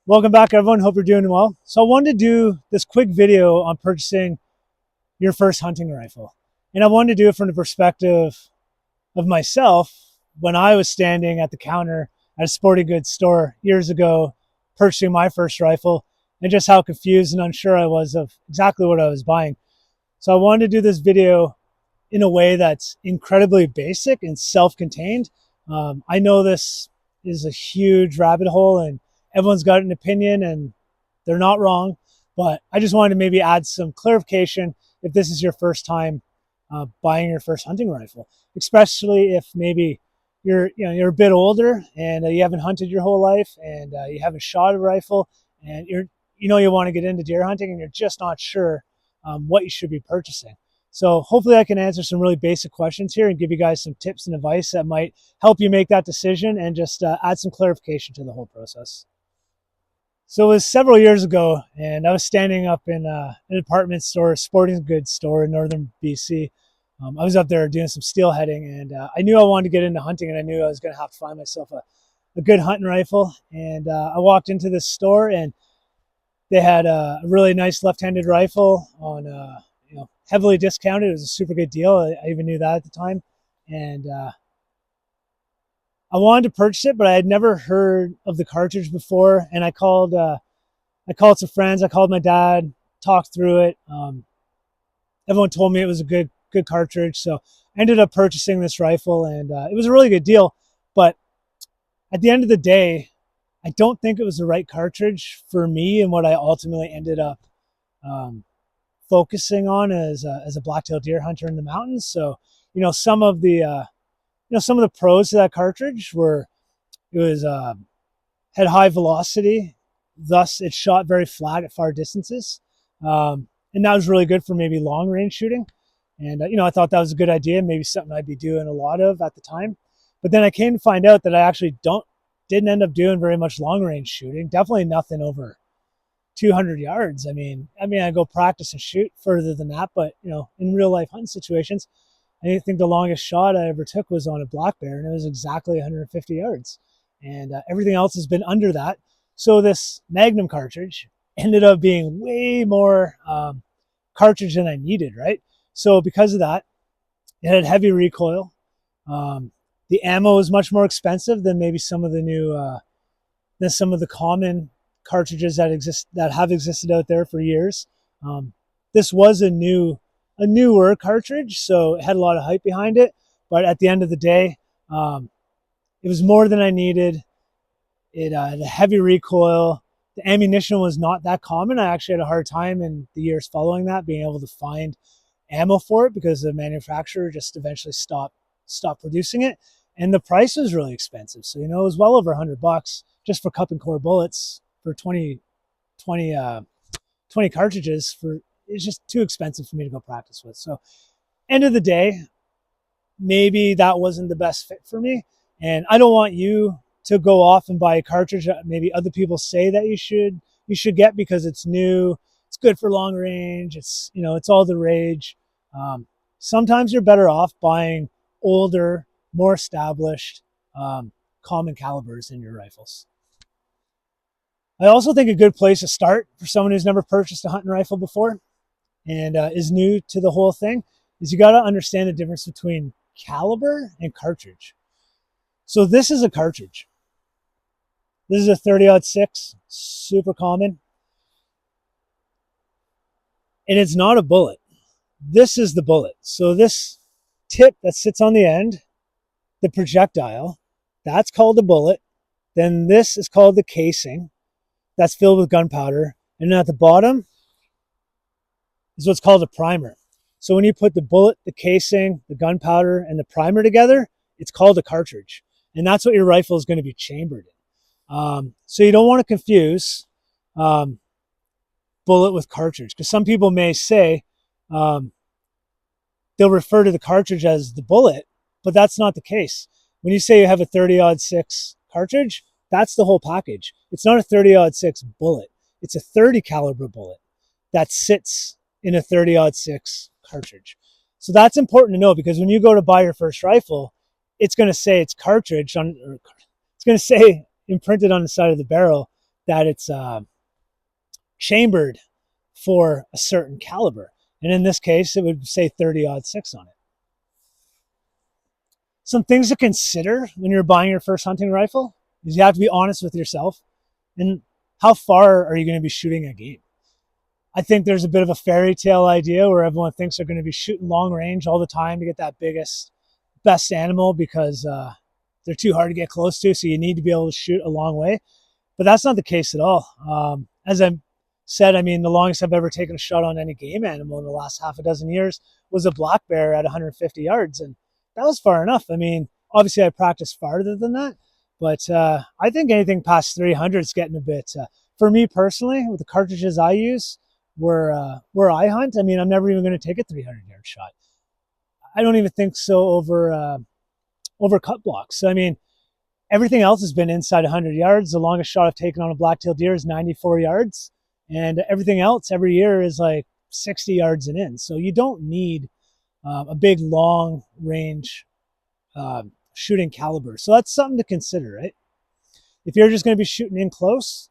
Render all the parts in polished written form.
Welcome back, everyone. Hope you're doing well. So I wanted to do this quick video on purchasing your first hunting rifle. And I wanted to do it from the perspective of myself when I was standing at the counter at a sporting goods store years ago, purchasing my first rifle, and just how confused and unsure I was of exactly what I was buying. So I wanted to do this video in a way that's incredibly basic and self-contained. I know this is a huge rabbit hole and everyone's got an opinion and they're not wrong, but I just wanted to maybe add some clarification if this is your first time buying your first hunting rifle, especially if maybe you're a bit older and you haven't hunted your whole life and you haven't shot a rifle and you want to get into deer hunting and you're just not sure what you should be purchasing. So hopefully I can answer some really basic questions here and give you guys some tips and advice that might help you make that decision and just add some clarification to the whole process. So it was several years ago, and I was standing up in an department store, a sporting goods store in northern BC. I was up there doing some steelheading, and I knew I wanted to get into hunting, and I knew I was going to have to find myself a good hunting rifle. And I walked into this store, and they had a really nice left-handed rifle on, heavily discounted. It was a super good deal. I even knew that at the time, and I wanted to purchase it, but I had never heard of the cartridge before. And I called some friends. I called my dad, talked through it. Everyone told me it was a good cartridge. So I ended up purchasing this rifle, and it was a really good deal. But at the end of the day, I don't think it was the right cartridge for me and what I ultimately ended up focusing on as a blacktail deer hunter in the mountains. So, some of the pros to that cartridge were it was had high velocity, thus it shot very flat at far distances, and that was really good for maybe long range shooting. And I thought that was a good idea, maybe something I'd be doing a lot of at the time. But then I came to find out that I actually didn't end up doing very much long range shooting. Definitely nothing over 200 yards. I mean, I go practice and shoot further than that, but in real life hunting situations, I think the longest shot I ever took was on a black bear, and it was exactly 150 yards. And everything else has been under that. So this Magnum cartridge ended up being way more cartridge than I needed, right? So because of that, it had heavy recoil. The ammo was much more expensive than maybe some of the common cartridges that have existed out there for years. This was a newer cartridge, so it had a lot of hype behind it. But at the end of the day, it was more than I needed. It had a heavy recoil. The ammunition was not that common. I actually had a hard time in the years following that being able to find ammo for it because the manufacturer just eventually stopped producing it. And the price was really expensive. So, it was well over $100 just for cup and core bullets for 20 cartridges. It's just too expensive for me to go practice with. So end of the day, maybe that wasn't the best fit for me. And I don't want you to go off and buy a cartridge that maybe other people say that you should get because it's new, it's good for long range, it's all the rage. Sometimes you're better off buying older, more established, common calibers in your rifles. I also think a good place to start for someone who's never purchased a hunting rifle before and is new to the whole thing is you got to understand the difference between caliber and cartridge. So this is a cartridge. This is a 30-06, super common. And it's not a bullet. This is the bullet. So this tip that sits on the end, the projectile, that's called the bullet. Then this is called the casing. That's filled with gunpowder. And then at the bottom is what's called a primer. So when you put the bullet, the casing, the gunpowder, and the primer together, it's called a cartridge. And that's what your rifle is going to be chambered in. So you don't want to confuse bullet with cartridge, because some people may say they'll refer to the cartridge as the bullet, but that's not the case. When you say you have a 30-06 cartridge, that's the whole package. It's not a 30-06 bullet. It's a 30 caliber bullet that sits in a 30-06 cartridge. So that's important to know, because when you go to buy your first rifle, it's going to say it's cartridge it's going to say imprinted on the side of the barrel that it's chambered for a certain caliber. And in this case, it would say 30-06 on it. Some things to consider when you're buying your first hunting rifle is you have to be honest with yourself and how far are you going to be shooting a game. I think there's a bit of a fairy tale idea where everyone thinks they're going to be shooting long range all the time to get that biggest, best animal because they're too hard to get close to, so you need to be able to shoot a long way. But that's not the case at all. As I said, I mean, the longest I've ever taken a shot on any game animal in the last half a dozen years was a black bear at 150 yards, and that was far enough. I mean, obviously I practiced farther than that, but I think anything past 300 is getting a bit, for me personally, with the cartridges I use, where I hunt, I mean, I'm never even going to take a 300-yard shot. I don't even think so over cut blocks. So, I mean, everything else has been inside 100 yards. The longest shot I've taken on a blacktail deer is 94 yards. And everything else every year is like 60 yards and in. So you don't need a big long range shooting caliber. So that's something to consider, right? If you're just going to be shooting in close,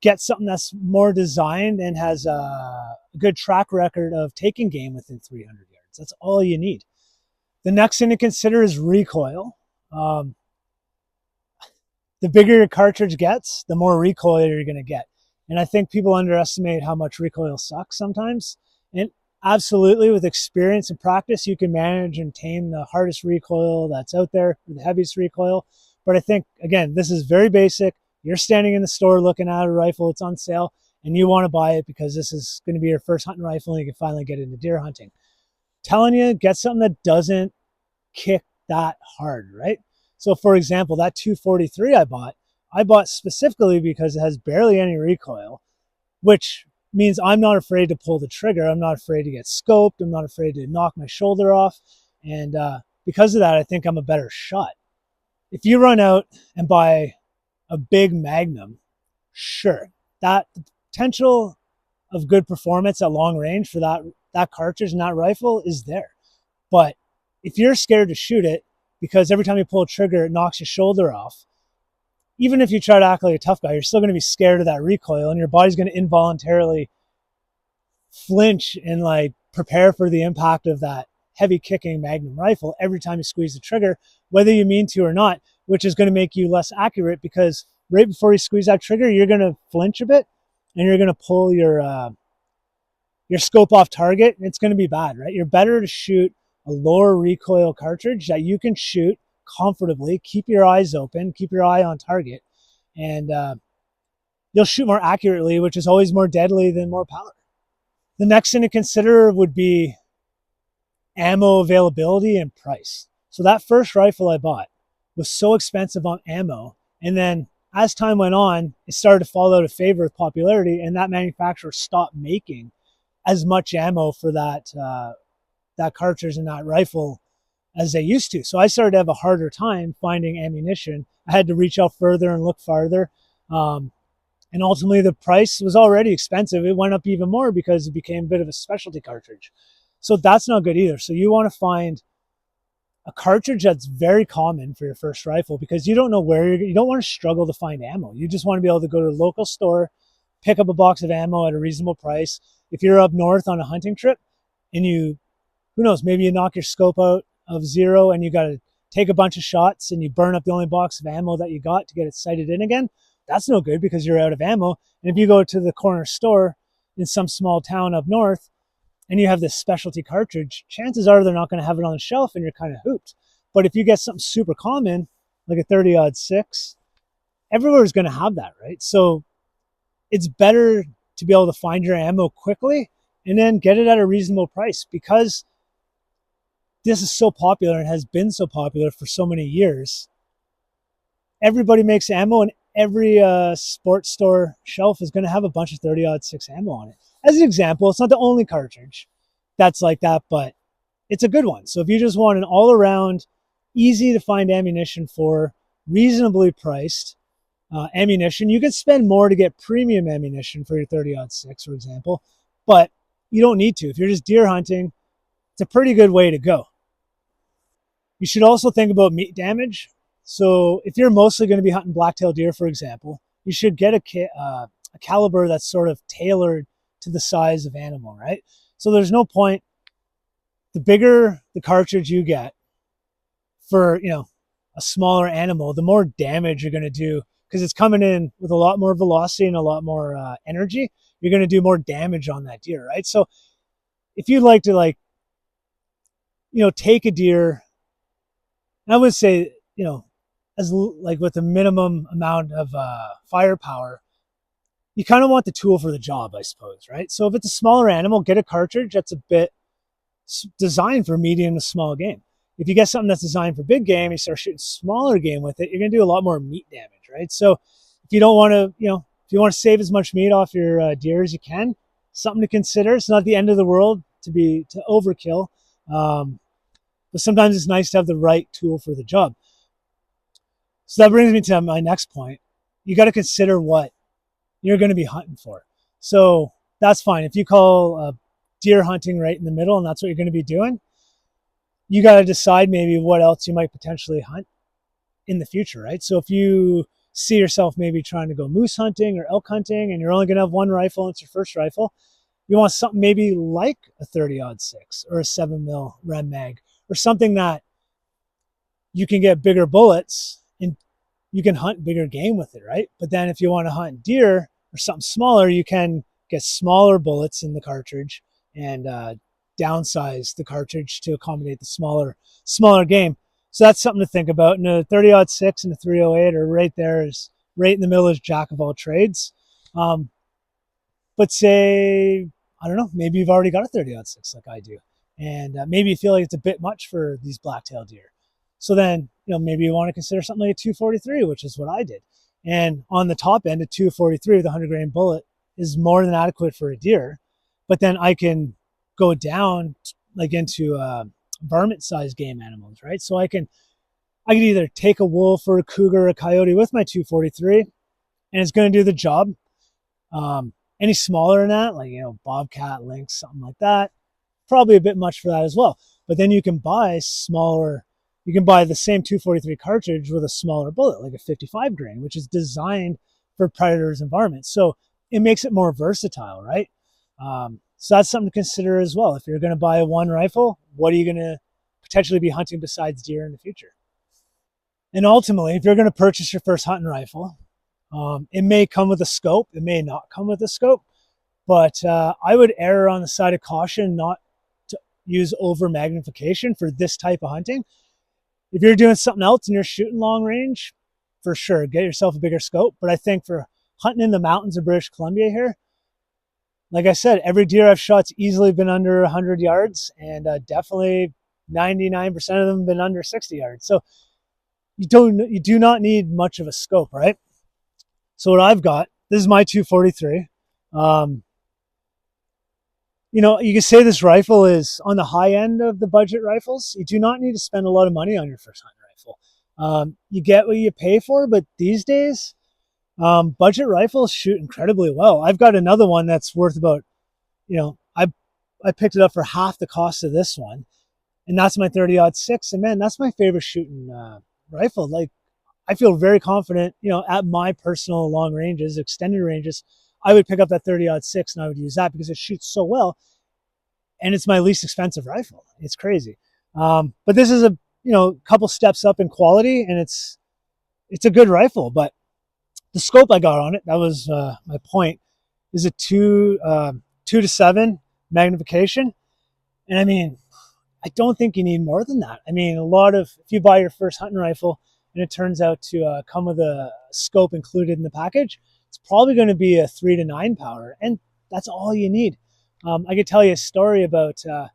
get something that's more designed and has a good track record of taking game within 300 yards. That's all you need. The next thing to consider is recoil. The bigger your cartridge gets, the more recoil you're going to get. And I think people underestimate how much recoil sucks sometimes. And absolutely, with experience and practice, you can manage and tame the hardest recoil that's out there, or the heaviest recoil. But I think, again, this is very basic. You're standing in the store looking at a rifle, it's on sale, and you want to buy it because this is going to be your first hunting rifle and you can finally get into deer hunting. Telling you, get something that doesn't kick that hard, right? So for example, that 243 I bought specifically because it has barely any recoil, which means I'm not afraid to pull the trigger. I'm not afraid to get scoped. I'm not afraid to knock my shoulder off. And because of that, I think I'm a better shot. If you run out and buy a big Magnum, sure, that potential of good performance at long range for that cartridge and that rifle is there. But if you're scared to shoot it because every time you pull a trigger, it knocks your shoulder off, even if you try to act like a tough guy, you're still going to be scared of that recoil and your body's going to involuntarily flinch and like prepare for the impact of that heavy kicking Magnum rifle every time you squeeze the trigger, whether you mean to or not, which is going to make you less accurate because right before you squeeze that trigger, you're going to flinch a bit and you're going to pull your scope off target. And it's going to be bad, right? You're better to shoot a lower recoil cartridge that you can shoot comfortably, keep your eyes open, keep your eye on target, and you'll shoot more accurately, which is always more deadly than more power. The next thing to consider would be ammo availability and price. So that first rifle I bought was so expensive on ammo, and then as time went on, it started to fall out of favor with popularity, and that manufacturer stopped making as much ammo for that cartridge and that rifle as they used to. So I started to have a harder time finding ammunition. I had to reach out further and look farther. And ultimately the price was already expensive. It went up even more because it became a bit of a specialty cartridge. So that's not good either. So you want to find a cartridge that's very common for your first rifle because you don't know where you don't want to struggle to find ammo. You just want to be able to go to a local store, pick up a box of ammo at a reasonable price. If you're up north on a hunting trip and who knows, maybe you knock your scope out of zero and you got to take a bunch of shots and you burn up the only box of ammo that you got to get it sighted in again, that's no good because you're out of ammo. And if you go to the corner store in some small town up north and you have this specialty cartridge, chances are they're not going to have it on the shelf and you're kind of hooped. But if you get something super common, like a 30-06, everywhere's going to have that, right? So it's better to be able to find your ammo quickly and then get it at a reasonable price because this is so popular and has been so popular for so many years. Everybody makes ammo and every sports store shelf is going to have a bunch of 30-06 ammo on it. As an example, it's not the only cartridge that's like that, but it's a good one. So if you just want an all-around, easy to find ammunition for, reasonably priced ammunition, you can spend more to get premium ammunition for your 30-06, for example, but you don't need to. If you're just deer hunting, it's a pretty good way to go. You should also think about meat damage. So if you're mostly going to be hunting blacktail deer, for example, you should get a caliber that's sort of tailored to the size of animal, right? So there's no point. The bigger the cartridge you get for, a smaller animal, the more damage you're going to do because it's coming in with a lot more velocity and a lot more energy. You're going to do more damage on that deer, right? So if you'd like to take a deer, and I would say, as like with a minimum amount of firepower, you kind of want the tool for the job, I suppose, right? So if it's a smaller animal, get a cartridge that's a bit designed for medium to small game. If you get something that's designed for big game, you start shooting smaller game with it, you're going to do a lot more meat damage, right? So if you don't want to, if you want to save as much meat off your deer as you can, something to consider. It's not the end of the world to overkill, but sometimes it's nice to have the right tool for the job. So that brings me to my next point. You got to consider what you're going to be hunting for. So that's fine. If you call deer hunting right in the middle and that's what you're going to be doing, you got to decide maybe what else you might potentially hunt in the future, right? So if you see yourself maybe trying to go moose hunting or elk hunting and you're only going to have one rifle and it's your first rifle, you want something maybe like a 30-06 or a 7mm Rem Mag or something that you can get bigger bullets and you can hunt bigger game with it, right? But then if you want to hunt deer or something smaller, you can get smaller bullets in the cartridge and downsize the cartridge to accommodate the smaller game. So that's something to think about. And a 30-06 and a 308 are right there, is right in the middle as jack of all trades. But say, I don't know, maybe you've already got a 30-06 like I do. And maybe you feel like it's a bit much for these blacktail deer. So then, maybe you want to consider something like a 243, which is what I did. And on the top end, a 243 with a 100-grain bullet is more than adequate for a deer. But then I can go down like into varmint-sized game animals, right? So I can either take a wolf or a cougar or a coyote with my 243, and it's going to do the job. Any smaller than that, like bobcat, lynx, something like that, probably a bit much for that as well. But then you can buy smaller. You can buy the same 243 cartridge with a smaller bullet, like a 55 grain, which is designed for predators and varmints. So it makes it more versatile, right? So that's something to consider as well. If you're going to buy one rifle, what are you going to potentially be hunting besides deer in the future? And ultimately, if you're going to purchase your first hunting rifle, it may come with a scope. It may not come with a scope. But I would err on the side of caution not to use over magnification for this type of hunting. If you're doing something else and you're shooting long range, for sure, get yourself a bigger scope. But I think for hunting in the mountains of British Columbia here, like I said, every deer I've shot's easily been under 100 yards, and definitely 99% of them have been under 60 yards. So you do not need much of a scope, right? So what I've got, this is my 243. You can say this rifle is on the high end of the budget rifles. You do not need to spend a lot of money on your first hunting rifle. You get what you pay for, but these days, budget rifles shoot incredibly well. I've got another one that's worth about, I picked it up for half the cost of this one, and that's my 30-06. And man, that's my favorite shooting rifle. Like, I feel very confident, at my personal long ranges, extended ranges, I would pick up that 30-06 and I would use that because it shoots so well, and it's my least expensive rifle. It's crazy. But this is a couple steps up in quality, and it's a good rifle. But the scope I got on it, that was my point, is a 2:7 magnification. And I mean, I don't think you need more than that. I mean, if you buy your first hunting rifle and it turns out to come with a scope included in the package, it's probably going to be a 3-9 power, and that's all you need. I could tell you a story about the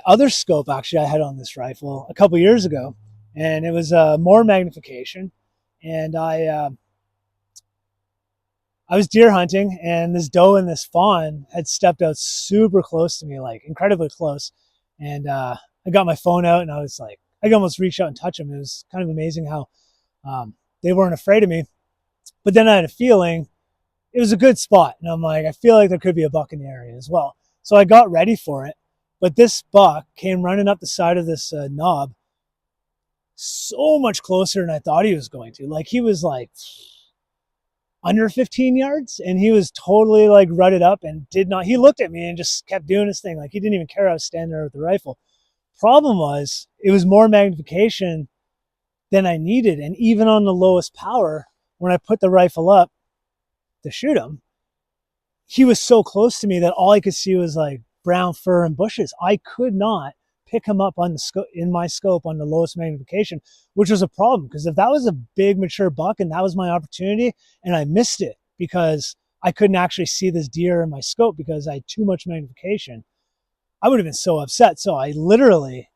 other scope actually I had on this rifle a couple years ago, and it was more magnification. And I was deer hunting, and this doe and this fawn had stepped out super close to me, like incredibly close. And I got my phone out, and I was like, I could almost reach out and touch them. It was kind of amazing how they weren't afraid of me. But then I had a feeling it was a good spot. And I'm like, I feel like there could be a buck in the area as well. So I got ready for it. But this buck came running up the side of this knob so much closer than I thought he was going to. Like, he was like under 15 yards, and he was totally like rutted up and did not, he looked at me and just kept doing his thing. Like he didn't even care I was standing there with the rifle. Problem was, it was more magnification than I needed. And even on the lowest power, when I put the rifle up to shoot him, he was so close to me that all I could see was like brown fur and bushes. I could not pick him up on the scope, in my scope, on the lowest magnification, which was a problem, because if that was a big mature buck and that was my opportunity and I missed it because I couldn't actually see this deer in my scope because I had too much magnification, I would have been so upset. So I literally,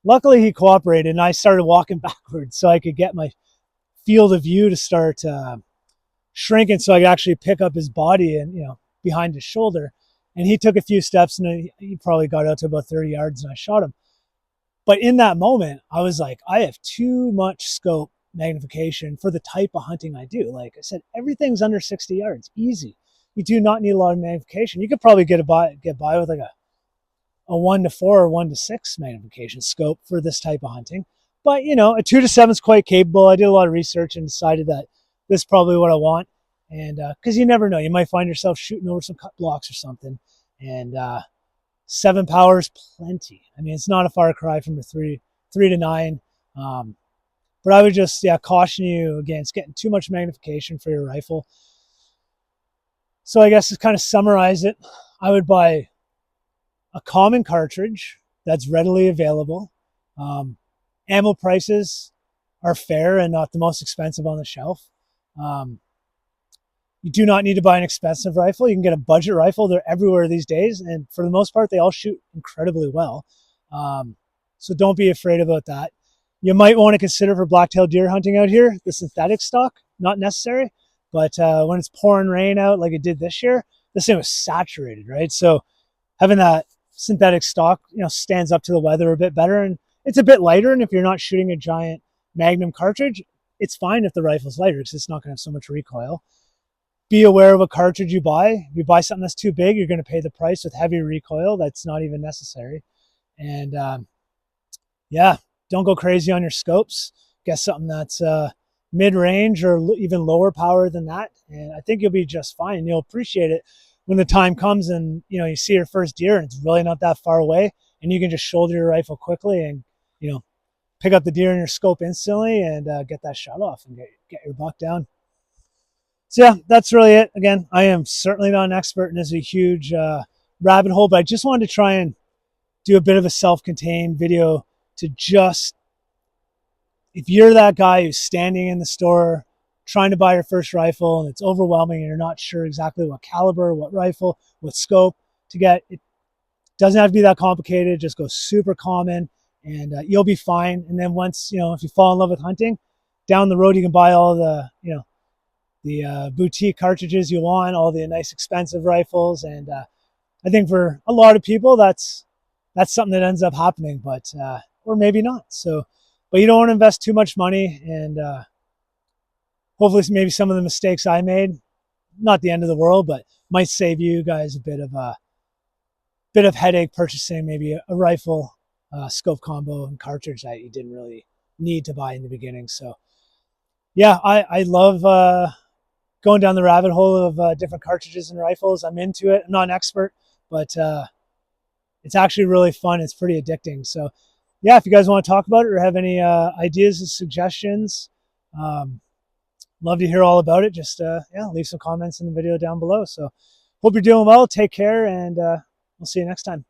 luckily he cooperated and I started walking backwards so I could get my field of view to start shrinking so I could actually pick up his body and, behind his shoulder. And he took a few steps and he probably got out to about 30 yards and I shot him. But in that moment, I was like, I have too much scope magnification for the type of hunting I do. Like I said, everything's under 60 yards, easy. You do not need a lot of magnification. You could probably get by with like a 1:4 or 1:6 magnification scope for this type of hunting. But, a 2:7 is quite capable. I did a lot of research and decided that this is probably what I want. And because you never know, you might find yourself shooting over some cut blocks or something. And 7 power is plenty. I mean, it's not a far cry from the 3 to 9. But I would just caution you against getting too much magnification for your rifle. So I guess to kind of summarize it, I would buy a common cartridge that's readily available. Ammo prices are fair and not the most expensive on the shelf. You do not need to buy an expensive rifle. You can get a budget rifle. They're everywhere these days. And for the most part, they all shoot incredibly well. So don't be afraid about that. You might want to consider for blacktail deer hunting out here, the synthetic stock, not necessary. But when it's pouring rain out like it did this year, this thing was saturated, right? So having that synthetic stock, stands up to the weather a bit better. And it's a bit lighter. And if you're not shooting a giant Magnum cartridge, it's fine if the rifle's lighter because it's not going to have so much recoil. Be aware of a cartridge you buy. If you buy something that's too big, you're going to pay the price with heavy recoil. That's not even necessary. And don't go crazy on your scopes. Get something that's mid-range or even lower power than that. And I think you'll be just fine. You'll appreciate it when the time comes and, you see your first deer and it's really not that far away and you can just shoulder your rifle quickly and, pick up the deer in your scope instantly and get that shot off and get your buck down. So that's really it. Again, I am certainly not an expert and this is a huge rabbit hole, but I just wanted to try and do a bit of a self-contained video to just, if you're that guy who's standing in the store trying to buy your first rifle and it's overwhelming and you're not sure exactly what caliber, what rifle, what scope to get, it doesn't have to be that complicated. Just go super common and you'll be fine. And then once, if you fall in love with hunting, down the road you can buy all the, the boutique cartridges you want, all the nice expensive rifles. And I think for a lot of people, that's something that ends up happening, but or maybe not. So, but you don't want to invest too much money, and hopefully maybe some of the mistakes I made, not the end of the world, but might save you guys a bit of headache purchasing maybe a rifle, scope combo and cartridge that you didn't really need to buy in the beginning. So yeah, I love going down the rabbit hole of different cartridges and rifles. I'm into it. I'm not an expert, but it's actually really fun. It's pretty addicting. So yeah, if you guys want to talk about it or have any ideas and suggestions, love to hear all about it. Just leave some comments in the video down below. So hope you're doing well. Take care, and we'll see you next time.